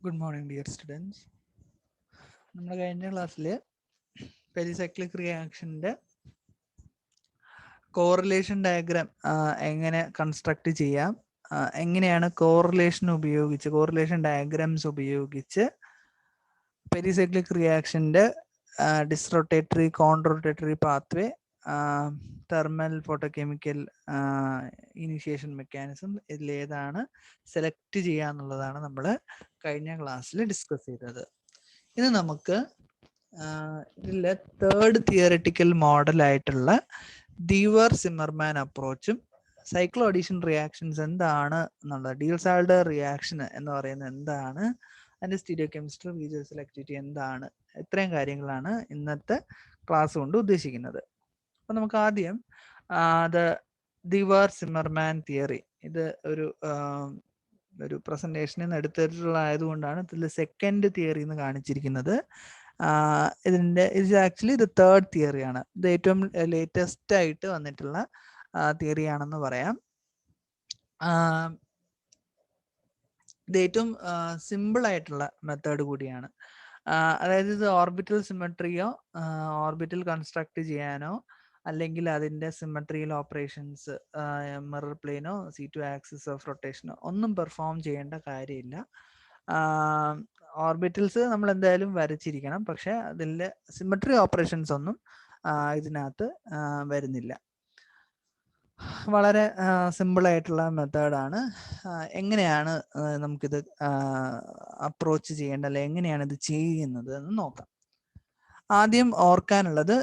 Good morning, dear students. നമ്മുടെ കഴിഞ്ഞ ക്ലാസ്സിൽ പെരിസൈക്ലിക് റിയാക്ഷൻ്റെ കോറിലേഷൻ ഡയഗ്രാം എങ്ങനെ കൺസ്ട്രക്ട് ചെയ്യാം, എങ്ങനെയാണ് കോറിലേഷൻ ഡയഗ്രാംസ് ഉപയോഗിച്ച് പെരിസൈക്ലിക് റിയാക്ഷൻ്റെ disrotatory conrotatory pathway, thermal photochemical initiation mechanism ഇതിലേതാണ് സെലക്ട് ചെയ്യുക എന്നുള്ളതാണ് നമ്മൾ കഴിഞ്ഞ ക്ലാസ്സിൽ ഡിസ്കസ് ചെയ്തത്. ഇനി നമുക്ക് ഇതിലെ തേർഡ് തിയററ്റിക്കൽ മോഡലായിട്ടുള്ള ദീവർ സിമ്മർമാൻ അപ്രോച്ചും സൈക്ലോ അഡീഷൻ റിയാക്ഷൻസ് എന്താണ് എന്നുള്ളത്, ഡീൽസാൾഡർ റിയാക്ഷൻ എന്ന് പറയുന്നത് എന്താണ്, അതിൻ്റെ സ്റ്റീരിയോ കെമിസ്ട്രി, റീജേഴ്സൽ ആക്ടിവിറ്റി എന്താണ്, ഇത്രയും കാര്യങ്ങളാണ് ഇന്നത്തെ ക്ലാസ് കൊണ്ട് ഉദ്ദേശിക്കുന്നത്. അപ്പം നമുക്ക് ആദ്യം ദീവർ സിമ്മർമാൻ തിയറി, ഇത് ഒരു പ്രസന്റേഷനിൽ നിന്ന് എടുത്തിട്ടുള്ളതായതുകൊണ്ടാണ് ഇതിൽ സെക്കൻഡ് തിയറി എന്ന് കാണിച്ചിരിക്കുന്നത്. ഇത് ആക്ച്വലി ഇത് തേർഡ് തിയറിയാണ്. ഇത് ഏറ്റവും ലേറ്റസ്റ്റ് ആയിട്ട് വന്നിട്ടുള്ള തിയറി ആണെന്ന് പറയാം. ഇത് ഏറ്റവും സിമ്പിൾ ആയിട്ടുള്ള മെത്തേഡ് കൂടിയാണ്. അതായത് ഇത് ഓർബിറ്റൽ സിമെട്രിയോ ഓർബിറ്റൽ കൺസ്ട്രക്ട് ചെയ്യാനോ അല്ലെങ്കിൽ അതിൻ്റെ സിമെട്രിയൽ ഓപ്പറേഷൻസ്, മിറർ പ്ലെയിനോ C2 ആക്സിസ് ഓഫ് റൊട്ടേഷനോ ഒന്നും പെർഫോം ചെയ്യേണ്ട കാര്യമില്ല. ഓർബിറ്റൽസ് നമ്മൾ എന്തായാലും വരച്ചിരിക്കണം, പക്ഷെ അതിലെ സിമെട്രി ഓപ്പറേഷൻസ് ഒന്നും ഇതിനകത്ത് വരുന്നില്ല. വളരെ സിമ്പിൾ ആയിട്ടുള്ള മെത്തേഡാണ്. എങ്ങനെയാണ് നമുക്കിത് അപ്രോച്ച് ചെയ്യേണ്ടത്, അല്ലെ എങ്ങനെയാണ് ഇത് ചെയ്യുന്നത് എന്ന് നോക്കാം. ആദ്യം ഓർക്കാനുള്ളത്,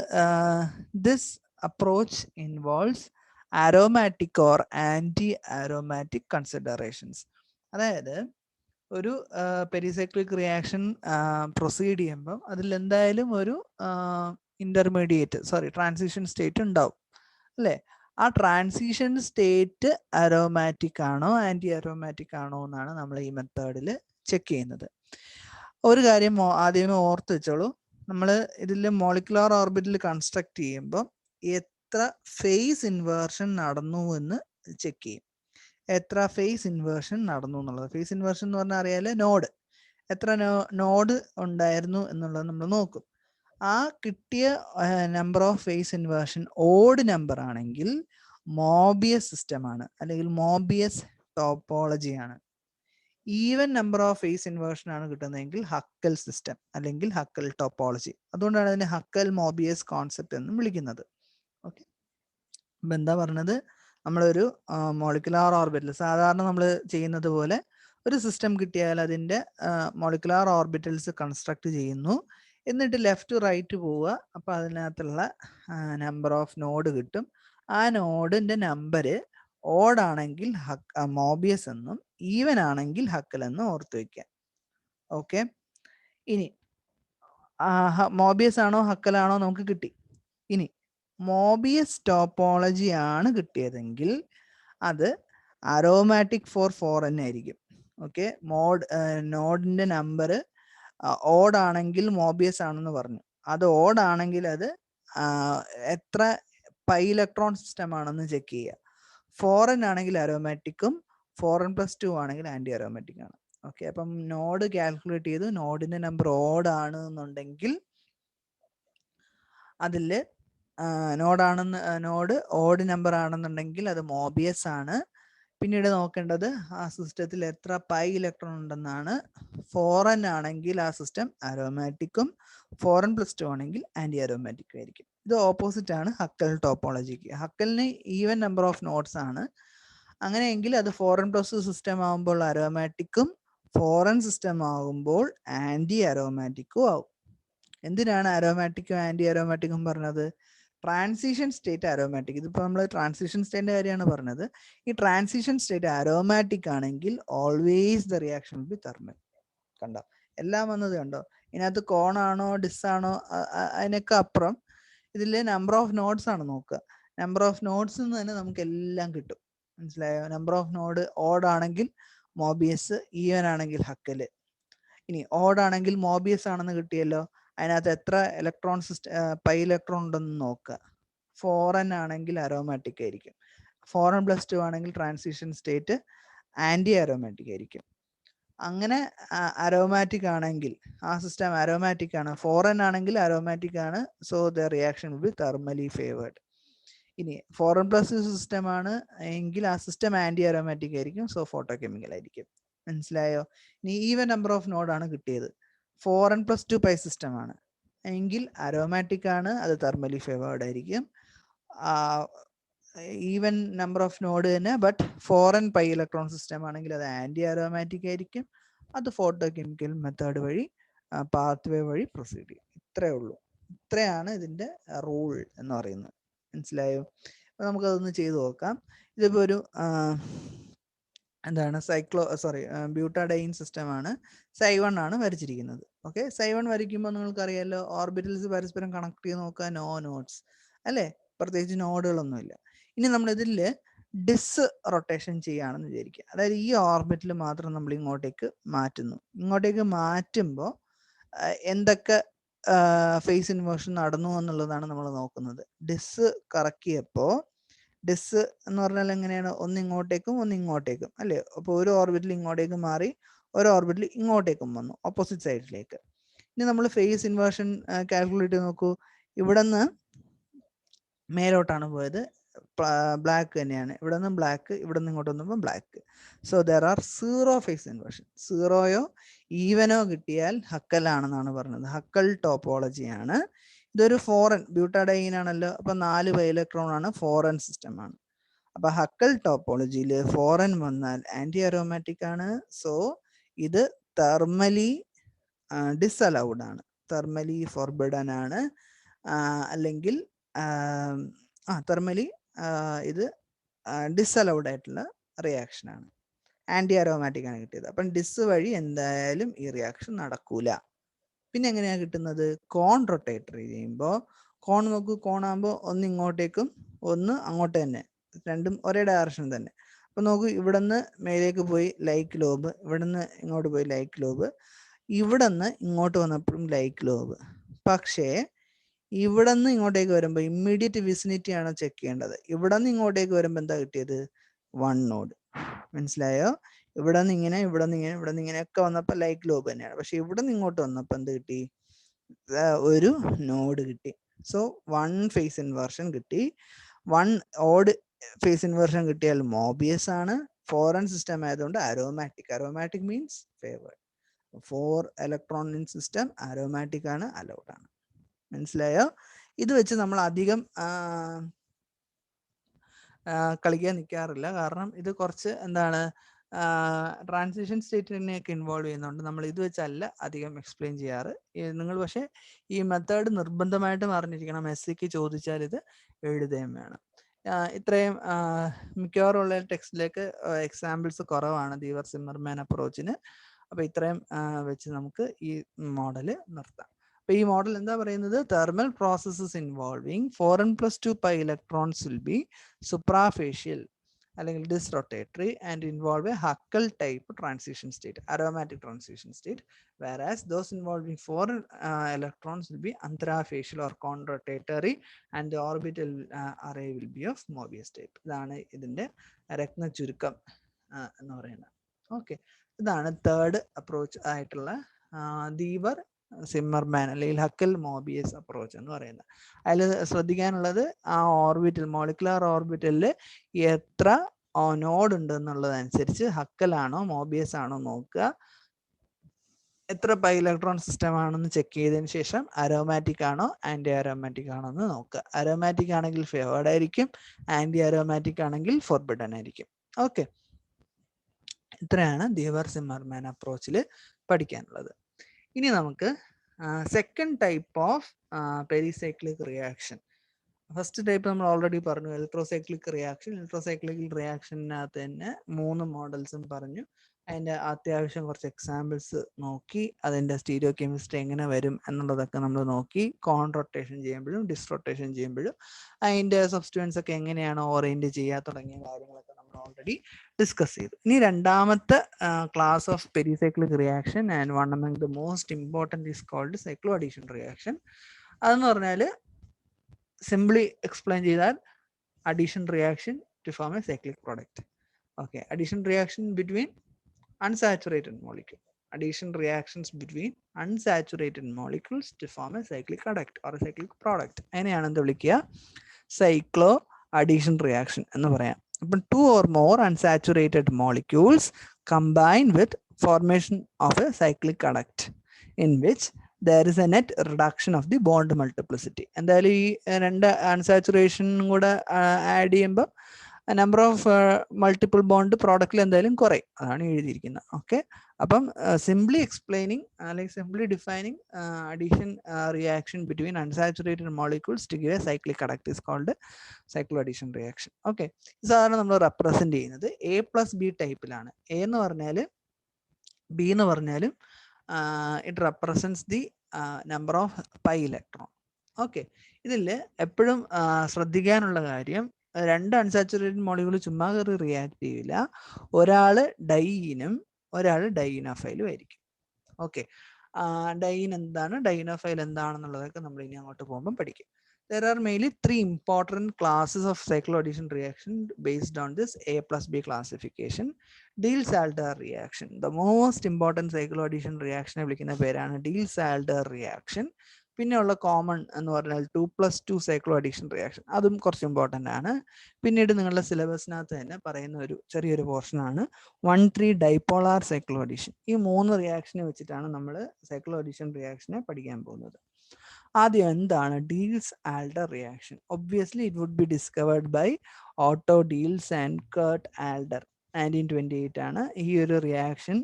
this approach involves aromatic or anti aromatic considerations. അതായത് ഒരു പെരിസൈക്ലിക് റിയാക്ഷൻ പ്രൊസീഡ് ചെയ്യുമ്പം അതിൽ എന്തായാലും ഒരു ട്രാൻസിഷൻ സ്റ്റേറ്റ് ഉണ്ടാവും അല്ലേ? ആ ട്രാൻസിഷൻ സ്റ്റേറ്റ് അരോമാറ്റിക് ആണോ ആൻറ്റി അരോമാറ്റിക് ആണോ എന്നാണ് നമ്മൾ ഈ മെത്തേഡിൽ ചെക്ക് ചെയ്യുന്നത്. ഒരു കാര്യം ആദ്യമേ ഓർത്ത് വെച്ചോളൂ, നമ്മൾ ഇതിൽ മോളിക്കുലാർ ഓർബിറ്റിൽ കൺസ്ട്രക്ട് ചെയ്യുമ്പോൾ എത്ര ഫേസ് ഇൻവേർഷൻ നടന്നു എന്ന് ചെക്ക് ചെയ്യും. എത്ര ഫേസ് ഇൻവേർഷൻ നടന്നു എന്നുള്ളത്, ഫേസ് ഇൻവേർഷൻ എന്ന് പറഞ്ഞാൽ അറിയാലോ, നോഡ്, എത്ര നോഡ് ഉണ്ടായിരുന്നു എന്നുള്ളത് നമ്മൾ നോക്കും. ആ കിട്ടിയ number of phase inversion odd number ആണെങ്കിൽ മോബിയസ് സിസ്റ്റമാണ്, അല്ലെങ്കിൽ മോബിയസ് ടോപ്പോളജിയാണ്. Even number of phase inversion ആണ് കിട്ടുന്നതെങ്കിൽ ഹക്കൽ സിസ്റ്റം അല്ലെങ്കിൽ ഹക്കൽ ടോപ്പോളജി. അതുകൊണ്ടാണ് അതിനെ ഹക്കൽ മോബിയസ് കോൺസെപ്റ്റ് എന്ന് വിളിക്കുന്നത്. ഓക്കെ, അപ്പം എന്താ പറഞ്ഞത്, നമ്മളൊരു മോളിക്കുലാർ ഓർബിറ്റൽ സാധാരണ നമ്മൾ ചെയ്യുന്നത് പോലെ ഒരു സിസ്റ്റം കിട്ടിയാൽ അതിൻ്റെ മോളിക്കുലാർ ഓർബിറ്റൽസ് കൺസ്ട്രക്ട് ചെയ്യുന്നു, എന്നിട്ട് ലെഫ്റ്റ് റൈറ്റ് പോവുക. അപ്പോൾ അതിനകത്തുള്ള നമ്പർ ഓഫ് നോഡ് കിട്ടും. ആ നോഡിൻ്റെ നമ്പർ ഓഡാണെങ്കിൽ മോബിയസ് എന്നും ഈവൻ ആണെങ്കിൽ ഹക്കൽ എന്നും ഓർത്ത് വയ്ക്കുക. ഓക്കെ, ഇനി മോബിയസ് ആണോ ഹക്കലാണോ നമുക്ക് കിട്ടി. ഇനി മോബിയസ് ടോപ്പോളജി ആണ് കിട്ടിയതെങ്കിൽ അത് അരോമാറ്റിക് ഫോർ 4n ആയിരിക്കും. ഓക്കെ, നോഡിൻ്റെ നമ്പർ ഓഡാണെങ്കിൽ മോബിയസ് ആണെന്ന് പറഞ്ഞു. അത് ഓഡാണെങ്കിൽ അത് എത്ര പൈ ഇലക്ട്രോൺ സിസ്റ്റം ആണെന്ന് ചെക്ക് ചെയ്യുക. 4n ആണെങ്കിൽ അരോമാറ്റിക്കും 4n+2 ആണെങ്കിൽ ആൻറ്റി അരോമാറ്റിക് ആണ്. ഓക്കെ, അപ്പം നോഡ് കാൽക്കുലേറ്റ് ചെയ്തു, നോഡിൻ്റെ നമ്പർ ഓഡ് ആണ് എന്നുണ്ടെങ്കിൽ അതിൽ നോഡ് ഓഡ് നമ്പർ ആണെന്നുണ്ടെങ്കിൽ അത് മോബിയസ് ആണ്. പിന്നീട് നോക്കേണ്ടത് ആ സിസ്റ്റത്തിൽ എത്ര പൈ ഇലക്ട്രോൺ ഉണ്ടെന്നാണ്. 4n ആണെങ്കിൽ ആ സിസ്റ്റം അരോമാറ്റിക്കും 4n+2 ആണെങ്കിൽ ആൻറ്റി അരോമാറ്റിക്കും ആയിരിക്കും. ഇത് ഓപ്പോസിറ്റ് ആണ് ഹക്കൽ ടോപ്പോളജിക്ക്. ഹക്കലിന് ഈവൻ നമ്പർ ഓഫ് നോഡ്സ് ആണ്. അങ്ങനെയെങ്കിൽ അത് 4n+2 സിസ്റ്റം ആകുമ്പോൾ അരോമാറ്റിക്കും 4n സിസ്റ്റം ആകുമ്പോൾ ആൻറ്റി അരോമാറ്റിക്കും ആവും. എന്തിനാണ് അരോമാറ്റിക്കും ആൻറ്റി അരോമാറ്റിക്കും പറഞ്ഞത്? Transition state aromatic. ഇതിപ്പോൾ നമ്മൾ ട്രാൻസിഷൻ സ്റ്റേറ്റിൻ്റെ കാര്യമാണ് പറഞ്ഞത്. ഈ ട്രാൻസിഷൻ സ്റ്റേറ്റ് അരോമാറ്റിക് ആണെങ്കിൽ always the reaction will B thermal. കണ്ടോ, എല്ലാം വന്നത് കണ്ടോ? ഇതിനകത്ത് കോണാണോ ഡിസ്സാണോ അതിനൊക്കെ അപ്പുറം ഇതിൽ നമ്പർ ഓഫ് നോഡ്സ് ആണ് നോക്കുക. നമ്പർ ഓഫ് നോഡ്സ് നിന്ന് തന്നെ നമുക്ക് എല്ലാം കിട്ടും. മനസ്സിലായോ? നമ്പർ ഓഫ് നോഡ് ഓഡ് ആണെങ്കിൽ മോബിയസ്, ഈവൻ ആണെങ്കിൽ ഹക്കല്. ഇനി ഓഡ് ആണെങ്കിൽ മോബിയസ് ആണെന്ന് കിട്ടിയല്ലോ, അതിനകത്ത് എത്ര ഇലക്ട്രോൺ പൈ ഇലക്ട്രോൺ ഉണ്ടെന്ന് നോക്കുക. 4n ആണെങ്കിൽ അരോമാറ്റിക് ആയിരിക്കും, 4n+2 ആണെങ്കിൽ ട്രാൻസിഷൻ സ്റ്റേറ്റ് ആൻറ്റി അരോമാറ്റിക് ആയിരിക്കും. അങ്ങനെ അരോമാറ്റിക് ആണെങ്കിൽ ആ സിസ്റ്റം അരോമാറ്റിക് ആണ്, ഫോറിൻ ആണെങ്കിൽ അരോമാറ്റിക് ആണ്, so the reaction will B thermally favoured. ഇനി ഫോറിൻ പ്ലസ് സിസ്റ്റം ആണ് എങ്കിൽ ആ സിസ്റ്റം ആന്റി അരോമാറ്റിക് ആയിരിക്കും, സോ ഫോട്ടോ കെമിക്കൽ ആയിരിക്കും. മനസ്സിലായോ? ഇനി ഈവൻ നമ്പർ ഓഫ് നോഡ് ആണ് കിട്ടിയത്, 4n+2 പൈ സിസ്റ്റം ആണ് എങ്കിൽ അരോമാറ്റിക് ആണ്, അത് തെർമലി ഫേവേർഡ് ആയിരിക്കും. ഈവൻ നമ്പർ ഓഫ് നോഡ് തന്നെ, but 4n pi electron system ആണെങ്കിൽ അത് ആന്റി അരോമാറ്റിക് ആയിരിക്കും, അത് ഫോട്ടോ കെമിക്കൽ മെത്തേഡ് വഴി പാത്ത് വേ വഴി പ്രൊസീഡ് ചെയ്യും. ഇത്രയേ ഉള്ളൂ. ഇത്രയാണ് ഇതിന്റെ റൂൾ എന്ന് പറയുന്നത്. മനസ്സിലായോ? അപ്പൊ നമുക്കതൊന്ന് ചെയ്തു നോക്കാം. ഇതിപ്പോ ഒരു എന്താണ് ബ്യൂട്ടാഡൈൻ സിസ്റ്റം ആണ്, Psi1 ആണ് വരച്ചിരിക്കുന്നത്. ഓക്കെ, Psi1 വരയ്ക്കുമ്പോൾ നിങ്ങൾക്കറിയാലോ ഓർബിറ്റൽസ് പരസ്പരം കണക്ട് ചെയ്ത് നോക്കുക, നോ നോട്ട്സ് അല്ലേ, പ്രത്യേകിച്ച് നോഡുകളൊന്നുമില്ല. ഇനി നമ്മൾ ഇതിൽ ഡിസ് റൊട്ടേഷൻ ചെയ്യുകയാണെന്ന് വിചാരിക്കുക. അതായത് ഈ ഓർബിറ്റിൽ മാത്രം നമ്മൾ ഇങ്ങോട്ടേക്ക് മാറ്റുന്നു. ഇങ്ങോട്ടേക്ക് മാറ്റുമ്പോൾ എന്തൊക്കെ ഫേസ് ഇൻവേർഷൻ നടന്നു എന്നുള്ളതാണ് നമ്മൾ നോക്കുന്നത്. ഡിസ് കറക്കിയപ്പോൾ ഡിസ് എന്ന് പറഞ്ഞാൽ എങ്ങനെയാണ്, ഒന്ന് ഇങ്ങോട്ടേക്കും ഒന്ന് ഇങ്ങോട്ടേക്കും അല്ലേ. അപ്പോൾ ഒരു ഓർബിറ്റിൽ ഇങ്ങോട്ടേക്ക് മാറി, ഒരു ഓർബിറ്റിൽ ഇങ്ങോട്ടേക്കും വന്നു, ഓപ്പോസിറ്റ് സൈഡിലേക്ക്. ഇനി നമ്മൾ ഫേസ് ഇൻവേർഷൻ കാൽക്കുലേറ്റ് ചെയ്ത് നോക്കൂ. ഇവിടെ നിന്ന് മേലോട്ടാണ് പോയത്, ബ്ലാക്ക് തന്നെയാണ്. ഇവിടെ നിന്ന് ബ്ലാക്ക്, ഇവിടെ നിന്ന് ഇങ്ങോട്ട് വന്നപ്പോൾ black. So there are 0 phase inversion. 0യോ ഈവനോ കിട്ടിയാൽ ഹക്കലാണെന്നാണ് പറഞ്ഞത്. ഹക്കൽ ടോപ്പോളജിയാണ്. ഇതൊരു ഫോറൻ ബ്യൂട്ടാഡൈൻ ആണല്ലോ, അപ്പൊ 4 പൈ ഇലക്ട്രോൺ ആണ്, ഫോറൻ സിസ്റ്റം ആണ്. അപ്പൊ ഹക്കൽ ടോപ്പോളജിയിൽ ഫോറൻ വന്നാൽ ആന്റി അരോമാറ്റിക് ആണ്. സോ ഇത് തെർമലി ഡിസലൗഡ് ആണ്, തെർമലി ഫോർബിഡൻ ആണ്, അല്ലെങ്കിൽ തെർമലി ഇത് ഡിസലൗഡ് ആയിട്ടുള്ള റിയാക്ഷൻ ആണ്, ആന്റി അരോമാറ്റിക് ആണ് കിട്ടിയത്. അപ്പം ഡിസ് വഴി എന്തായാലും ഈ റിയാക്ഷൻ നടക്കൂല. പിന്നെ എങ്ങനെയാണ് കിട്ടുന്നത്? കോൺ റൊട്ടേറ്റർ ചെയ്യുമ്പോൾ, കോൺ നോക്കൂ, കോണാകുമ്പോൾ ഒന്ന് ഇങ്ങോട്ടേക്കും ഒന്ന് അങ്ങോട്ട് തന്നെ, രണ്ടും ഒരേ ഡയറക്ഷൻ തന്നെ. അപ്പൊ നോക്കൂ, ഇവിടെ നിന്ന് മേലേക്ക് പോയി ലൈക്ക് ലോബ്, ഇവിടെ നിന്ന് ഇങ്ങോട്ട് പോയി ലൈക്ക് ലോബ്, ഇവിടെ നിന്ന് ഇങ്ങോട്ട് വന്നപ്പോഴും ലൈക്ക് ലോബ്. പക്ഷേ ഇവിടെ നിന്ന് ഇങ്ങോട്ടേക്ക് വരുമ്പോൾ ഇമ്മീഡിയറ്റ് വിസിനിറ്റി ആണ് ചെക്ക് ചെയ്യേണ്ടത്. ഇവിടെ നിന്ന് ഇങ്ങോട്ടേക്ക് വരുമ്പോൾ എന്താ കിട്ടിയത്? 1 നോഡ്. മനസ്സിലായോ? ഇവിടെ നിന്ന് ഇങ്ങനെ, ഇവിടെ നിന്ന് ഇങ്ങനെ, ഇവിടെ നിന്ന് ഇങ്ങനെയൊക്കെ വന്നപ്പോൾ ലൈക്ക് ലോബ് തന്നെയാണ്. പക്ഷെ ഇവിടെ നിന്ന് ഇങ്ങോട്ട് വന്നപ്പോൾ എന്ത് കിട്ടി? ഒരു നോഡ് കിട്ടി. സോ 1 ഫേസ് ഇൻവേർഷൻ കിട്ടി. 1 ഓഡ് ഫേസ് ഇൻവേർഷൻ കിട്ടിയാൽ മോബിയസ് ആണ്. ഫോറൻ സിസ്റ്റം ആയതുകൊണ്ട് aromatic. Aromatic means favoured. 4 electron in system aromatic ആണ്, അലൗഡ് ആണ്. മനസ്സിലായോ? ഇത് വെച്ച് നമ്മൾ അധികം കളിക്കാൻ നിൽക്കാറില്ല. കാരണം ഇത് കുറച്ച് എന്താണ് ട്രാൻസിഷൻ സ്റ്റേറ്റിനെയൊക്കെ ഇൻവോൾവ് ചെയ്യുന്നുണ്ട്. നമ്മൾ ഇത് വെച്ചല്ല അധികം എക്സ്പ്ലെയിൻ ചെയ്യാറ്. നിങ്ങൾ പക്ഷേ ഈ മെത്തേഡ് നിർബന്ധമായിട്ടും അറിഞ്ഞിരിക്കണം. SCക്ക് ചോദിച്ചാൽ ഇത് എഴുതുകയും വേണം. ഇത്രയും മിക്കവാറും ഉള്ള ടെക്സ്റ്റിലേക്ക് എക്സാമ്പിൾസ് കുറവാണ് ദീവർ സിമ്മർമാൻ അപ്രോച്ചിന്. അപ്പോൾ ഇത്രയും വെച്ച് നമുക്ക് ഈ മോഡൽ നിർത്താം. അപ്പോൾ ഈ മോഡൽ എന്താ പറയുന്നത്? Thermal processes involving 4n+2 pi electrons will be suprafacial അല്ലെങ്കിൽ disrotatory and involve a Huckel type transition state, aromatic transition state, whereas those involving 4 electrons will be anthrafacial or conrotatory and the orbital array will be of Mobius type. ഇതാണ് ഇതിന്റെ രത്ന ചുരുക്കം എന്ന് പറയുന്നത്. Okay, ഇതാണ് third approach ആയിട്ടുള്ള ദീവർ Zimmermann അല്ലെങ്കിൽ Hückel Mobius approach എന്ന് പറയുന്നത്. അതിൽ ശ്രദ്ധിക്കാനുള്ളത് ആ ഓർബിറ്റൽ, മോളിക്കുലർ ഓർബിറ്റലിൽ എത്ര നോഡ് ഉണ്ട് എന്നുള്ളതനുസരിച്ച് ഹക്കലാണോ മോബിയസ് ആണോ നോക്കുക. എത്ര പൈ ഇലക്ട്രോൺ സിസ്റ്റം ആണെന്ന് ചെക്ക് ചെയ്തതിന് ശേഷം അരോമാറ്റിക് ആണോ ആന്റി അരോമാറ്റിക് ആണോ എന്ന് നോക്കുക. അരോമാറ്റിക് ആണെങ്കിൽ ഫേവേർഡ് ആയിരിക്കും, ആന്റി അരോമാറ്റിക് ആണെങ്കിൽ ഫോർബിഡൻ ആയിരിക്കും. ഓക്കെ, ഇത്രയാണ് ദീവർ സിമ്മർമാൻ അപ്രോച്ചിൽ പഠിക്കാനുള്ളത്. ഇനി നമുക്ക് second type of pericyclic reaction. First type നമ്മൾ ഓൾറെഡി പറഞ്ഞു, ഇലക്ട്രോസൈക്ലിക് റിയാക്ഷൻ. ഇലക്ട്രോസൈക്ലിക് റിയാക്ഷനകത്ത് തന്നെ 3 മോഡൽസും പറഞ്ഞു. അതിൻ്റെ അത്യാവശ്യം കുറച്ച് എക്സാമ്പിൾസ് നോക്കി, അതിൻ്റെ സ്റ്റീരിയോ കെമിസ്ട്രി എങ്ങനെ വരും എന്നുള്ളതൊക്കെ നമ്മൾ നോക്കി. കോൺ റൊട്ടേഷൻ ചെയ്യുമ്പോഴും ഡിസ്റൊട്ടേഷൻ ചെയ്യുമ്പോഴും അതിൻ്റെ സബ്സ്റ്റിറ്റ്യൂവൻസ് ഒക്കെ എങ്ങനെയാണ് ഓറിയൻറ്റ് ചെയ്യുക തുടങ്ങിയ കാര്യങ്ങളൊക്കെ നമ്മൾ ഓൾറെഡി ഡിസ്കസ് ചെയ്തു. ഇനി രണ്ടാമത്തെ class of pericyclic reaction and one among the most important is called cycloaddition reaction. അതെന്ന് പറഞ്ഞാൽ സിംപ്ലി എക്സ്പ്ലെയിൻ ചെയ്താൽ addition reaction to form a cyclic product. Okay, addition reaction between unsaturated molecule. Addition reactions between unsaturated molecules to form a cyclic adduct or a cyclic product. അതിനെയാണ് എന്ത് വിളിക്കുക? Cyclo addition reaction എന്ന് പറയാം. അപ്പം 2 or more unsaturated molecules combine with formation of a cyclic adduct in which there is a net reduction of the bond multiplicity. എന്തായാലും ഈ രണ്ട് അൺസാച്ചുറേഷനും കൂടെ ആഡ് ചെയ്യുമ്പോൾ നമ്പർ ഓഫ് മൾട്ടിപ്പിൾ ബോണ്ട് പ്രോഡക്റ്റിൽ എന്തായാലും കുറയും. അതാണ് എഴുതിയിരിക്കുന്നത്. ഓക്കെ, അപ്പം സിംപ്ലി എക്സ്പ്ലെയിനിങ് അല്ലെങ്കിൽ simply defining addition reaction between unsaturated molecules to give a cyclic adduct is called cycloaddition reaction. Okay, സാധാരണ നമ്മൾ റെപ്രസെന്റ് ചെയ്യുന്നത് A+B ടൈപ്പിലാണ്. എ എന്ന് പറഞ്ഞാൽ ബി എന്ന് പറഞ്ഞാലും it represents the number of pi electron. Okay, ഇതിൽ എപ്പോഴും ശ്രദ്ധിക്കാനുള്ള കാര്യം, രണ്ട് അൺസാച്ചുറേറ്റഡ് മോളിക്യൂൾ ചുമ്മാ കയറി റിയാക്ട് ചെയ്യില്ല. ഒരാൾ ഡൈയിനും ഒരാൾ ഡൈനോഫൈലും ആയിരിക്കും. ഓക്കെ, ഡൈൻ എന്താണ്, ഡൈനോഫൈൽ എന്താണെന്നുള്ളതൊക്കെ നമ്മൾ ഇനി അങ്ങോട്ട് പോകുമ്പോൾ പഠിക്കും. There are mainly 3 important classes of cycloaddition reaction based on this A+B classification. Diels-Alder reaction. The most important cycloaddition reaction വിളിക്കുന്ന പേരാണ് Diels-Alder reaction. പിന്നെയുള്ള കോമൺ എന്ന് പറഞ്ഞാൽ 2+2 സൈക്ലോ അഡീഷൻ റിയാക്ഷൻ, അതും കുറച്ച് ഇമ്പോർട്ടൻ്റ് ആണ്. പിന്നീട് നിങ്ങളുടെ സിലബസിനകത്ത് തന്നെ പറയുന്ന ഒരു ചെറിയൊരു പോർഷനാണ് 1,3 ഡൈപോളാർ സൈക്ലോ അഡീഷൻ. ഈ 3 റിയാക്ഷനെ വെച്ചിട്ടാണ് നമ്മൾ സൈക്ലോ അഡീഷൻ റിയാക്ഷനെ പഠിക്കാൻ പോകുന്നത്. ആദ്യം എന്താണ് Diels-Alder reaction? Obviously it would be discovered by Otto Diels and Kurt Alder. 1928 ആണ് ഈ ഒരു റിയാക്ഷൻ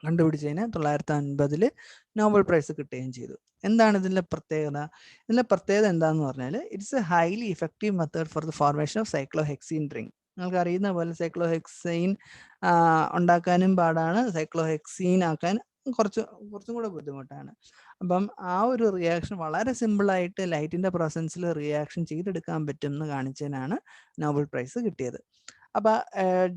കണ്ടുപിടിച്ചതിന് 1950 നോബൽ പ്രൈസ് കിട്ടുകയും ചെയ്തു. എന്താണ് ഇതിൻ്റെ പ്രത്യേകത? ഇതിൻ്റെ പ്രത്യേകത എന്താണെന്ന് പറഞ്ഞാൽ it's a highly effective method for the formation of cyclohexene ring. നിങ്ങൾക്ക് അറിയുന്ന പോലെ സൈക്ലോഹെക്സൈൻ ഉണ്ടാക്കാനും പാടാണ്, സൈക്ലോഹെക്സീൻ ആക്കാൻ കുറച്ചും കൂടെ ബുദ്ധിമുട്ടാണ്. അപ്പം ആ ഒരു റിയാക്ഷൻ വളരെ സിമ്പിളായിട്ട് ലൈറ്റിൻ്റെ പ്രസൻസിൽ റിയാക്ഷൻ ചെയ്തെടുക്കാൻ പറ്റും എന്ന് കാണിച്ചതിനാണ് നോബൽ പ്രൈസ് കിട്ടിയത്. അപ്പം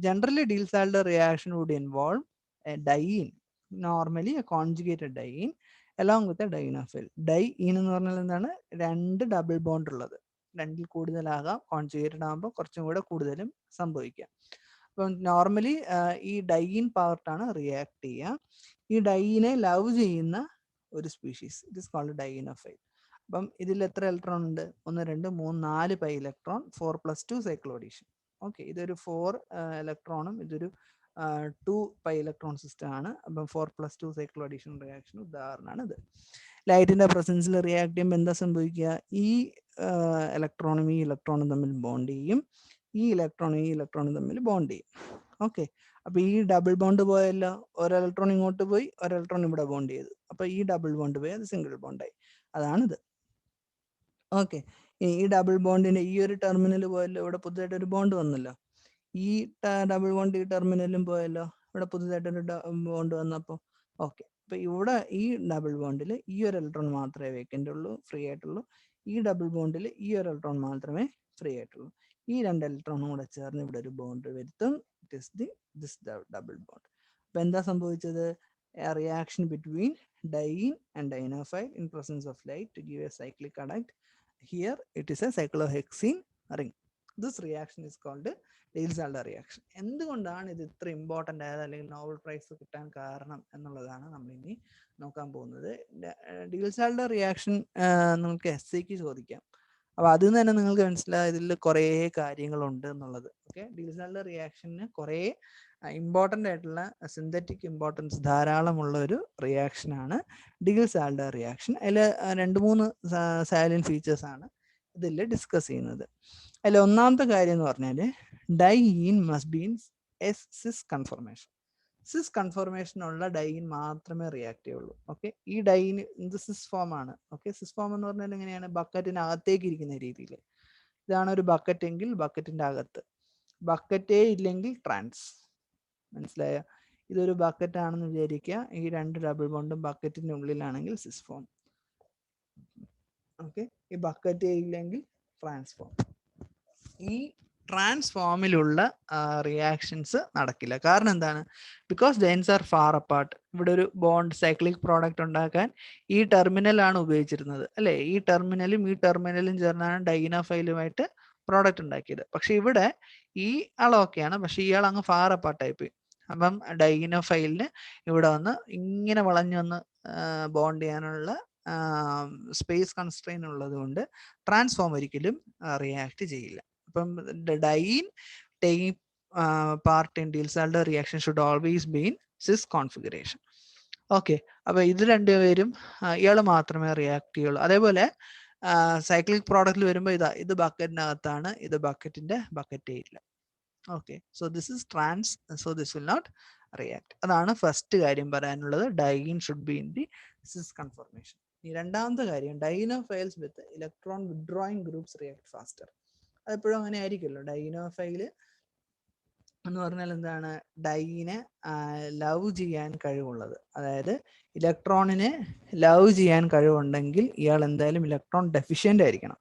generally Diels-Alder reaction would involve a diene, normally a conjugated diene along with a dienophile. Diene എന്ന് പറഞ്ഞാൽ എന്താണ്? 2 ഡബിൾ ബോണ്ട് ഉള്ളത്, 2ൽ കൂടുതലാകാം. കോൺജുഗേറ്റഡ് ആകുമ്പോൾ കുറച്ചും കൂടെ കൂടുതലും സംഭവിക്കാം. അപ്പം നോർമലി ഈ ഡൈയിൻ പാർട്ടാണ് റിയാക്ട് ചെയ്യുക. ഈ ഡൈയിനെ ലവ് ചെയ്യുന്ന ഒരു species, it is called dienophile. അപ്പം ഇതിൽ എത്ര ഇലക്ട്രോൺ ഉണ്ട്? 1, 2, 3, 4 pi electron, 4+2 cycloaddition. Okay, ഇതൊരു 4 ഇലക്ട്രോണും ഇതൊരു 2 പൈ ഇലക്ട്രോൺ സിസ്റ്റം ആണ്. അപ്പം 4+2 സൈക്ലോ അഡീഷൻ റിയാക്ഷൻ ഉദാഹരണമാണ് ഇത്. ലൈറ്റിന്റെ പ്രസൻസിൽ റിയാക്ട് ചെയ്യുമ്പോൾ എന്താ സംഭവിക്കുക? ഈ ഇലക്ട്രോണും ഈ ഇലക്ട്രോണും തമ്മിൽ ബോണ്ട് ചെയ്യും, ഈ ഇലക്ട്രോണും തമ്മിൽ ബോണ്ട് ചെയ്യും. ഓക്കെ, അപ്പൊ ഈ ഡബിൾ ബോണ്ട് പോയല്ലോ, ഒരു ഇലക്ട്രോൺ ഇങ്ങോട്ട് പോയി, ഒരു ഇലക്ട്രോൺ ഇവിടെ ബോണ്ട് ചെയ്തു. അപ്പൊ ഈ ഡബിൾ ബോണ്ട് പോയി അത് സിംഗിൾ ബോണ്ടായി. അതാണിത്. ഓക്കെ, ഈ ഡബിൾ ബോണ്ടിന്റെ ഈ ഒരു ടെർമിനൽ പോയല്ലോ, ഇവിടെ പുതുതായിട്ട് ഒരു ബോണ്ട് വന്നല്ലോ. ഈ ഡബിൾ ബോണ്ട് ഈ ടെർമിനലും പോയല്ലോ, ഇവിടെ പുതുതായിട്ടൊരു ബോണ്ട് വന്നപ്പോൾ. ഓക്കെ, അപ്പൊ ഇവിടെ ഈ ഡബിൾ ബോണ്ടിൽ ഈ ഒരു ഇലക്ട്രോൺ മാത്രമേ വേക്കൻ്റ് ഉള്ളൂ, ഫ്രീ ആയിട്ടുള്ളൂ. ഈ ഡബിൾ ബോണ്ടിൽ ഈ ഒരു ഇലക്ട്രോൺ മാത്രമേ ഫ്രീ ആയിട്ടുള്ളൂ. ഈ 2 ഇലക്ട്രോണും കൂടെ ചേർന്ന് ഇവിടെ ഒരു ബോണ്ട് വരുത്തും. It is this double bond. അപ്പൊ എന്താ സംഭവിച്ചത്? A reaction between diene and dienophile in presence of light to give a cyclic adduct. Here it is a cyclohexene ring. This reaction is called Diels-Alder reaction. എന്തുകൊണ്ടാണ് ഇത് ഇത്ര important ആയത് അല്ലെങ്കിൽ Nobel prize കിട്ടാൻ കാരണം എന്നുള്ളതാണ് നമ്മൾ ഇനി നോക്കാൻ പോകുന്നത്. Diels-Alder റിയാക്ഷൻ നമുക്ക് SCക്ക് ചോദിക്കാം. അപ്പൊ അതിൽ നിന്ന് തന്നെ നിങ്ങൾക്ക് മനസ്സിലായി ഇതിൽ കുറേ കാര്യങ്ങളുണ്ട് എന്നുള്ളത്. ഓക്കെ, Diels-Alder റിയാക്ഷന് കുറേ ഇമ്പോർട്ടൻ്റ് ആയിട്ടുള്ള സിന്തറ്റിക് ഇമ്പോർട്ടൻസ് ധാരാളമുള്ള ഒരു റിയാക്ഷനാണ് Diels-Alder റിയാക്ഷൻ. അതിൽ 2-3 സൈലന്റ് ഫീച്ചേഴ്സ് ആണ് ഇതിൽ ഡിസ്കസ് ചെയ്യുന്നത്. അതിൽ ഒന്നാമത്തെ കാര്യം എന്ന് പറഞ്ഞാൽ diene must be in cis conformation. Cis conformation ഉള്ള ഡൈയിൻ മാത്രമേ റിയാക്ട് ചെയ്യുള്ളൂ. ഓക്കെ, ഈ ഡൈയിൻ ഇത് സിസ് ഫോം ആണ്. ഓക്കെ, സിസ് ഫോം എന്ന് പറഞ്ഞാൽ എങ്ങനെയാണ്? ബക്കറ്റിനകത്തേക്ക് ഇരിക്കുന്ന രീതിയിൽ. ഇതാണ് ഒരു ബക്കറ്റ് എങ്കിൽ ബക്കറ്റിന്റെ അകത്ത്, ബക്കറ്റേ ഇല്ലെങ്കിൽ ട്രാൻസ്. മനസ്സിലായ? ഇതൊരു ബക്കറ്റ് ആണെന്ന് വിചാരിക്കുക. ഈ 2 ഡബിൾ ബോണ്ടും ബക്കറ്റിന്റെ ഉള്ളിലാണെങ്കിൽ സിസ് ഫോം. ഓക്കെ, ഈ ബക്കറ്റേ ഇല്ലെങ്കിൽ ട്രാൻസ്ഫോം. ഈ ട്രാൻസ്ഫോമിലുള്ള റിയാക്ഷൻസ് നടക്കില്ല. കാരണം എന്താണ്? Because dynes are far apart. ഇവിടെ ഒരു ബോണ്ട് സൈക്ലിക് പ്രോഡക്റ്റ് ഉണ്ടാക്കാൻ ഈ ടെർമിനലാണ് ഉപയോഗിച്ചിരുന്നത്, അല്ലേ? ഈ ടെർമിനലും ചേർന്നാണ് ഡൈനോഫൈലുമായിട്ട് പ്രോഡക്റ്റ് ഉണ്ടാക്കിയത്. പക്ഷെ ഇവിടെ ഈ ആൾ ഓക്കെയാണ്, പക്ഷെ ഇയാൾ അങ്ങ് ഫാർ അപ്പാർട്ടായി പോയി. അപ്പം ഡൈനോഫൈലിന് ഇവിടെ വന്ന് ഇങ്ങനെ വളഞ്ഞു വന്ന് ബോണ്ട് ചെയ്യാനുള്ള സ്പേസ് കൺസ്ട്രെയിൻ ഉള്ളത് കൊണ്ട് ട്രാൻസ്ഫോം ഒരിക്കലും റിയാക്ട് ചെയ്യില്ല. അപ്പം diene take part in Diels Alder reaction should always be in cis configuration. Okay, അപ്പൊ ഇത് രണ്ടുപേരും ഇയാൾ മാത്രമേ റിയാക്ട് ചെയ്യുള്ളൂ. അതേപോലെ സൈക്ലിക് പ്രോഡക്റ്റിൽ വരുമ്പോൾ ഇത് ബക്കറ്റിനകത്താണ്, ഇത് ബക്കറ്റിന്റെ ബക്കറ്റേ ഇല്ല. Okay, so this is trans, so this will not react. അതാണ് ഫസ്റ്റ് കാര്യം പറയാനുള്ളത്, diene should be in the cis conformation. ഈ രണ്ടാമത്തെ കാര്യം, dienophiles with electron withdrawing groups react faster. അതെപ്പോഴും അങ്ങനെ ആയിരിക്കുമല്ലോ. ഡൈനോഫൈല് എന്ന് പറഞ്ഞാൽ എന്താണ്, ഡൈനെ ലവ് ചെയ്യാൻ കഴിവുള്ളത്. അതായത് ഇലക്ട്രോണിനെ ലവ് ചെയ്യാൻ കഴിവുണ്ടെങ്കിൽ ഇയാൾ എന്തായാലും ഇലക്ട്രോൺ ഡെഫിഷ്യൻ്റ് ആയിരിക്കണം,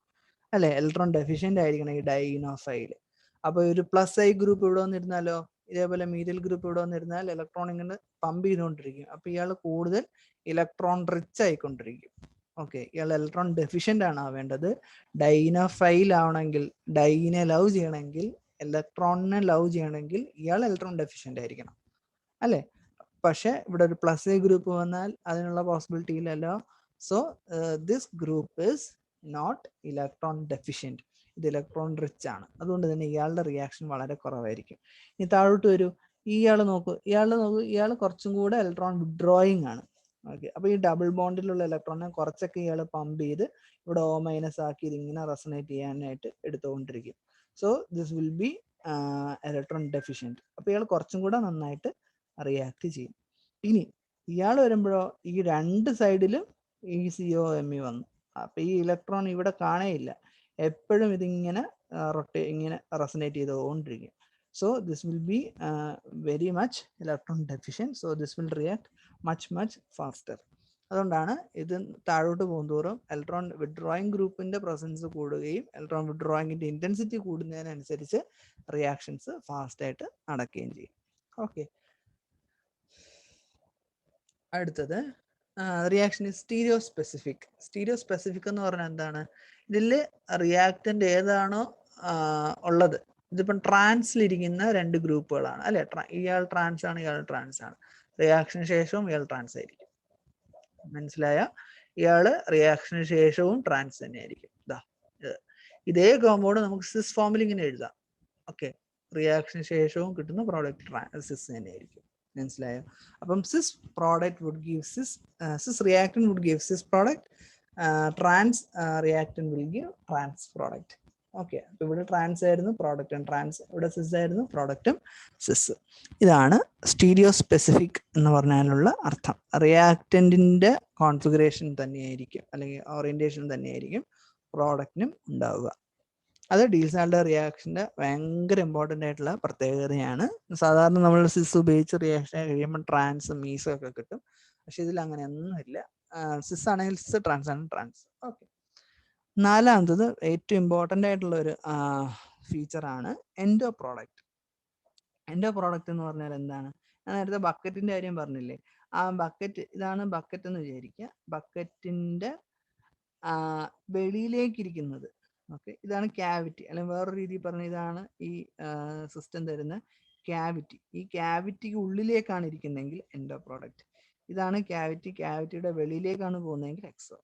അല്ലെ? ഇലക്ട്രോൺ ഡെഫിഷ്യൻ്റ് ആയിരിക്കണം ഈ ഡൈനോഫൈല്. അപ്പൊ ഒരു പ്ലസ് ഐ ഗ്രൂപ്പ് ഇവിടെ വന്നിരുന്നാലോ, ഇതേപോലെ മീഥിൽ ഗ്രൂപ്പ് ഇവിടെ വന്നിരുന്നാൽ ഇലക്ട്രോൺ ഇങ്ങനെ പമ്പ് ചെയ്തുകൊണ്ടിരിക്കും. അപ്പൊ ഇയാൾ കൂടുതൽ ഇലക്ട്രോൺ റിച്ച് ആയിക്കൊണ്ടിരിക്കും. ഓക്കെ, ഇയാൾ ഇലക്ട്രോൺ ഡെഫിഷ്യൻ്റ് ആണ് ആവേണ്ടത്. ഡൈനോഫൈൽ ആവണമെങ്കിൽ, ഡൈനെ ലവ് ചെയ്യണമെങ്കിൽ, ഇലക്ട്രോണിനെ ലവ് ചെയ്യണമെങ്കിൽ ഇയാൾ ഇലക്ട്രോൺ ഡെഫിഷ്യൻ്റ് ആയിരിക്കണം, അല്ലെ? പക്ഷെ ഇവിടെ ഒരു പ്ലസ് എ ഗ്രൂപ്പ് വന്നാൽ അതിനുള്ള പോസിബിലിറ്റി ഇല്ലല്ലോ. So this group is not electron deficient, ഇത് ഇലക്ട്രോൺ റിച്ച് ആണ്. അതുകൊണ്ട് തന്നെ ഇയാളുടെ റിയാക്ഷൻ വളരെ കുറവായിരിക്കും. ഇനി താഴോട്ട് വരൂ, ഇയാൾ നോക്കൂ, ഇയാൾ കുറച്ചും കൂടെ ഇലക്ട്രോൺ വിഡ്രോയിങ് ആണ്. ഓക്കെ, അപ്പൊ ഈ ഡബിൾ ബോണ്ടിലുള്ള ഇലക്ട്രോണിനെ കുറച്ചൊക്കെ ഇയാൾ പമ്പ് ചെയ്ത് ഇവിടെ O- ആക്കി ഇതിങ്ങനെ റെസൊനേറ്റ് ചെയ്യാനായിട്ട് എടുത്തുകൊണ്ടിരിക്കും. So this will be electron deficient. അപ്പൊ ഇയാൾ കുറച്ചും കൂടെ നന്നായിട്ട് റിയാക്ട് ചെയ്യും. ഇനി ഇയാൾ വരുമ്പോഴോ ഈ രണ്ട് സൈഡിലും ഈ COMe വന്നു. അപ്പൊ ഈ ഇലക്ട്രോൺ ഇവിടെ കാണേയില്ല, എപ്പോഴും ഇതിങ്ങനെ ഇങ്ങനെ റെസൊനേറ്റ് ചെയ്തുകൊണ്ടിരിക്കും. So this will be very much electron deficient. So this will react much faster. അതുകൊണ്ടാണ് ഇത് താഴോട്ട് പോകുന്തോറും ഇലക്ട്രോൺ വിഡ്രോയിങ് ഗ്രൂപ്പിന്റെ പ്രസൻസ് കൂടുകയും ഇലക്ട്രോൺ വിഡ്രോയിങ്ങിന്റെ ഇന്റൻസിറ്റി കൂടുന്നതിനനുസരിച്ച് റിയാക്ഷൻസ് ഫാസ്റ്റ് ആയിട്ട് നടക്കുകയും ചെയ്യും. ഓക്കെ, അടുത്തത് reaction stereospecific. Stereospecific എന്ന് പറഞ്ഞാൽ എന്താണ്, ഇതിൽ റിയാക്റ്റന്റ് ഏതാണോ ഉള്ളത്, ഇതിപ്പം ട്രാൻസിലിരിക്കുന്ന രണ്ട് ഗ്രൂപ്പുകളാണ്, അല്ലെ? ഇയാൾ ട്രാൻസ് ആണ്, ഇയാൾ ട്രാൻസ് ആണ്. റിയാക്ഷന് ശേഷവും ഇയാൾ ട്രാൻസ് ആയിരിക്കും. മനസ്സിലായ? ഇയാള് റിയാക്ഷന് ശേഷവും ട്രാൻസ് തന്നെ ആയിരിക്കും. ഇതേ കോമ്പൗണ്ട് നമുക്ക് സിസ് ഫോമിൽ ഇങ്ങനെ എഴുതാം. ഓക്കെ, റിയാക്ഷന് ശേഷവും കിട്ടുന്ന പ്രോഡക്റ്റ് സിസ് തന്നെ ആയിരിക്കും. മനസ്സിലായോ? അപ്പം cis product would give cis reactant would give cis product, trans reactant will give trans product. Okay, അപ്പൊ ഇവിടെ ട്രാൻസ് ആയിരുന്നു പ്രോഡക്റ്റും ട്രാൻസ്, ഇവിടെ സിസ് ആയിരുന്നു പ്രോഡക്റ്റും സിസ്. ഇതാണ് സ്റ്റീരിയോ സ്പെസിഫിക് എന്ന് പറഞ്ഞാലുള്ള അർത്ഥം. റിയാക്ടന്റിന്റെ കോൺഫിഗറേഷൻ തന്നെയായിരിക്കും, അല്ലെങ്കിൽ ഓറിയന്റേഷൻ തന്നെയായിരിക്കും പ്രോഡക്റ്റിനും ഉണ്ടാവുക. അത് ഡീൽസാൾഡർ റിയാക്ഷന്റെ ഭയങ്കര ഇമ്പോർട്ടൻ്റ് ആയിട്ടുള്ള പ്രത്യേകതയാണ്. സാധാരണ നമ്മൾ സിസ് ഉപയോഗിച്ച് റിയാക്ഷൻ കഴിയുമ്പോൾ ട്രാൻസ് മീസും ഒക്കെ കിട്ടും. പക്ഷെ ഇതിൽ അങ്ങനെയൊന്നും ഇല്ല. സിസ് ആണെങ്കിൽ സിസ്, ട്രാൻസ് ആണെങ്കിൽ ട്രാൻസ്. ഓക്കെ, നാലാമത്തത് ഏറ്റവും ഇമ്പോർട്ടൻ്റ് ആയിട്ടുള്ള ഒരു ഫീച്ചറാണ് എൻഡോ പ്രോഡക്റ്റ്. എൻഡോ പ്രോഡക്റ്റ് എന്ന് പറഞ്ഞാൽ എന്താണ്? ഞാൻ നേരത്തെ ബക്കറ്റിന്റെ കാര്യം പറഞ്ഞില്ലേ, ആ ബക്കറ്റ്, ഇതാണ് ബക്കറ്റ് എന്ന് വിചാരിക്കുക. ബക്കറ്റിന്റെ വെളിയിലേക്കിരിക്കുന്നത്, ഓക്കെ, ഇതാണ് ക്യാവിറ്റി. അല്ലെങ്കിൽ വേറൊരു രീതിയിൽ പറഞ്ഞ ഇതാണ് ഈ സിസ്റ്റം തരുന്ന ക്യാവിറ്റി. ഈ ക്യാവിറ്റിക്ക് ഉള്ളിലേക്കാണ് ഇരിക്കുന്നതെങ്കിൽ എൻഡോ പ്രോഡക്റ്റ്. ഇതാണ് ക്യാവിറ്റി, ക്യാവിറ്റിയുടെ വെളിയിലേക്കാണ് പോകുന്നതെങ്കിൽ എക്സോ.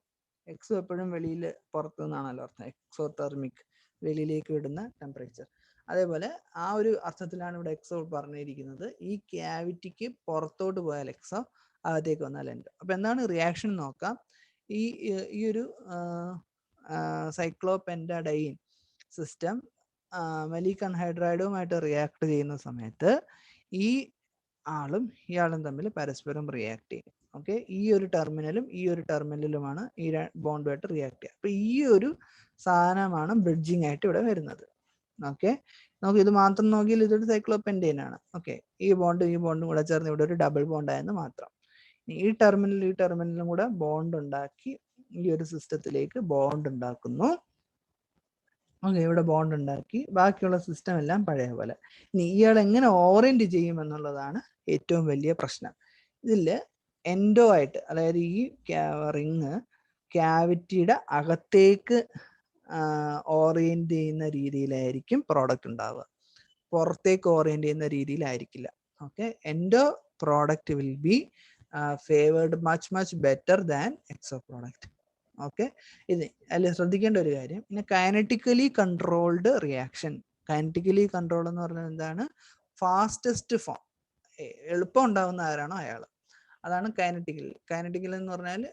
എക്സോ എപ്പോഴും വെളിയിൽ, പുറത്തു നിന്നാണല്ലോ അർത്ഥം. എക്സോ തെർമിക്, വെളിയിലേക്ക് വിടുന്ന ടെമ്പറേച്ചർ. അതേപോലെ ആ ഒരു അർത്ഥത്തിലാണ് ഇവിടെ എക്സോ പറഞ്ഞിരിക്കുന്നത്. ഈ ക്യാവിറ്റിക്ക് പുറത്തോട്ട് പോയാൽ എക്സോ, അകത്തേക്ക് വന്നാൽ എൻഡോ. അപ്പൊ എന്താണ് റിയാക്ഷൻ നോക്കാം. ഈ ഒരു സൈക്ലോപെന്റഡൈൻ സിസ്റ്റം മലീക് അൺഹൈഡ്രൈഡുമായിട്ട് റിയാക്ട് ചെയ്യുന്ന സമയത്ത് ഈ ആളും ഇയാളും തമ്മിൽ പരസ്പരം റിയാക്ട് ചെയ്യും. ഓക്കെ, ഈ ഒരു ടെർമിനലും ഈ ഒരു ടെർമിനലുമാണ് ഈ ബോണ്ടുമായിട്ട് റിയാക്ട് ചെയ്യുക. അപ്പൊ ഈ ഒരു സാധനമാണ് ബ്രിഡ്ജിങ് ആയിട്ട് ഇവിടെ വരുന്നത്. ഓക്കെ, നമുക്ക് ഇത് മാത്രം നോക്കിയാൽ ഇതൊരു സൈക്ലോപെന്റൈൻ ആണ്. ഓക്കെ, ഈ ബോണ്ടും കൂടെ ചേർന്ന് ഇവിടെ ഒരു ഡബിൾ ബോണ്ട് ആയെന്ന് മാത്രം. ഈ ടെർമിനലും കൂടെ ബോണ്ട് ഉണ്ടാക്കി ഈ ഒരു സിസ്റ്റത്തിലേക്ക് ബോണ്ട് ഉണ്ടാക്കുന്നു. ഓക്കെ, ഇവിടെ ബോണ്ട് ഉണ്ടാക്കി, ബാക്കിയുള്ള സിസ്റ്റം എല്ലാം പഴയ പോലെ. ഇനി ഇയാൾ എങ്ങനെ ഓറിയന്റ് ചെയ്യും എന്നുള്ളതാണ് ഏറ്റവും വലിയ പ്രശ്നം. ഇതിൽ എൻഡോ ആയിട്ട്, അതായത് ഈ റിങ് ക്യാവിറ്റിയുടെ അകത്തേക്ക് ഓറിയന്റ് ചെയ്യുന്ന രീതിയിലായിരിക്കും പ്രോഡക്റ്റ് ഉണ്ടാവുക. പുറത്തേക്ക് ഓറിയന്റ് ചെയ്യുന്ന രീതിയിലായിരിക്കില്ല. Okay, endo product will be favored much better than exo product. Okay, ഇത് അതിൽ ശ്രദ്ധിക്കേണ്ട ഒരു കാര്യം, പിന്നെ കൈനറ്റിക്കലി കൺട്രോൾഡ് റിയാക്ഷൻ. കൈനറ്റിക്കലി കൺട്രോൾ എന്ന് പറഞ്ഞാൽ എന്താണ്? ഫാസ്റ്റസ്റ്റ് ഫോം, എളുപ്പം ഉണ്ടാവുന്ന ആരാണോ അയാൾ, അതാണ് കൈനറ്റിക്കൽ. കൈനറ്റിക്കൽ എന്ന് പറഞ്ഞാൽ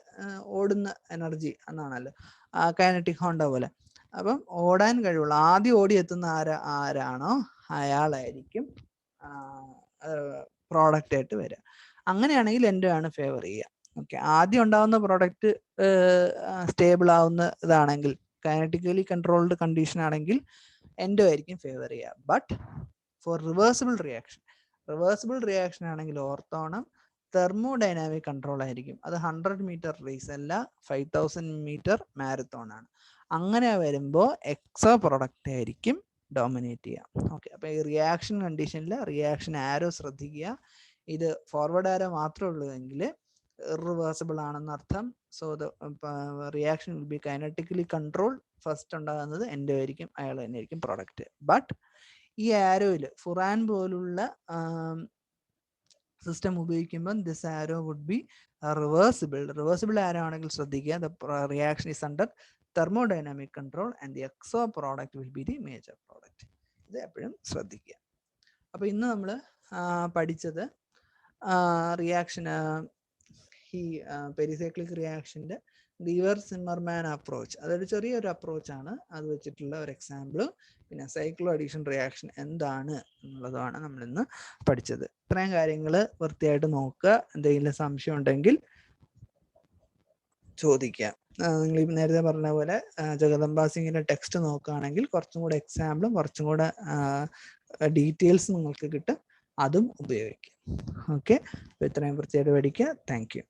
ഓടുന്ന എനർജി എന്നാണല്ലോ, കൈനറ്റിക് ഹോണ്ട പോലെ. അപ്പം ഓടാൻ കഴിവുള്ള, ആദ്യം ഓടിയെത്തുന്ന ആരാണോ അയാളായിരിക്കും പ്രോഡക്റ്റ് ആയിട്ട് വരിക. അങ്ങനെയാണെങ്കിൽ എൻ്റെ ആണ് ഫേവർ ചെയ്യുക. ഓക്കെ, ആദ്യം ഉണ്ടാവുന്ന പ്രോഡക്റ്റ് സ്റ്റേബിൾ ആവുന്ന ഇതാണെങ്കിൽ, കൈനറ്റിക്കലി കൺട്രോൾഡ് കണ്ടീഷൻ ആണെങ്കിൽ എൻ്റെ ആയിരിക്കും ഫേവർ ചെയ്യുക. ബട്ട് ഫോർ റിവേഴ്സിബിൾ റിയാക്ഷൻ ആണെങ്കിൽ ഓർത്തോണം, തെർമോഡൈനാമിക് കൺട്രോൾ ആയിരിക്കും. അത് 100 മീറ്റർ റേസ് അല്ല, 5000 മീറ്റർ മാരത്തോൺ ആണ്. അങ്ങനെ വരുമ്പോൾ എക്സോ പ്രൊഡക്റ്റ് ആയിരിക്കും ഡോമിനേറ്റ് ചെയ്യാം. ഓക്കെ, അപ്പോൾ ഈ റിയാക്ഷൻ കണ്ടീഷനിൽ റിയാക്ഷൻ ആരോ ശ്രദ്ധിക്കുക. ഇത് ഫോർവേഡ് ആരോ മാത്രമേ ഉള്ളൂ എങ്കിൽ ഇറിവേഴ്സിബിൾ ആണെന്ന് അർത്ഥം. So the reaction will be kinetically control. First ഉണ്ടാകുന്നത് എൻ്റെ ആയിരിക്കും, അയാൾ തന്നെ ആയിരിക്കും പ്രൊഡക്റ്റ്. ബട്ട് ഈ ആരോയിൽ ഫുറാൻ പോലുള്ള സിസ്റ്റം ഉപയോഗിക്കുമ്പോൾ this arrow would be reversible arrow ആണെങ്കിൽ ശ്രദ്ധിക്കുക, the reaction is under thermodynamic control and the exo product will be the major product. ഇത് എപ്പോഴും ശ്രദ്ധിക്കുക. അപ്പോൾ ഇന്ന് നമ്മൾ പഠിച്ചത് റിയാക്ഷൻ, ഈ പെരിസൈക്ലിക് റിയാക്ഷൻ്റെ ലീവർ സിമ്മർമാൻ അപ്രോച്ച്, അതൊരു ചെറിയൊരു അപ്രോച്ചാണ്, അത് വെച്ചിട്ടുള്ള ഒരു എക്സാമ്പിളും പിന്നെ സൈക്ലോ അഡീഷൻ റിയാക്ഷൻ എന്താണ് എന്നുള്ളതാണ് നമ്മളിന്ന് പഠിച്ചത്. ഇത്രയും കാര്യങ്ങൾ വൃത്തിയായിട്ട് നോക്കുക. എന്തെങ്കിലും സംശയം ഉണ്ടെങ്കിൽ ചോദിക്കാം. നിങ്ങൾ ഈ നേരത്തെ പറഞ്ഞ പോലെ ജഗദംബ സിംഗിന്റെ ടെക്സ്റ്റ് നോക്കുകയാണെങ്കിൽ കുറച്ചും കൂടെ എക്സാമ്പിളും കുറച്ചും കൂടെ ഡീറ്റെയിൽസ് നിങ്ങൾക്ക് കിട്ടും, അതും ഉപയോഗിക്കാം. ഓക്കെ, അപ്പോൾ ഇത്രയും വൃത്തിയായിട്ട് പഠിക്കുക. Thank you.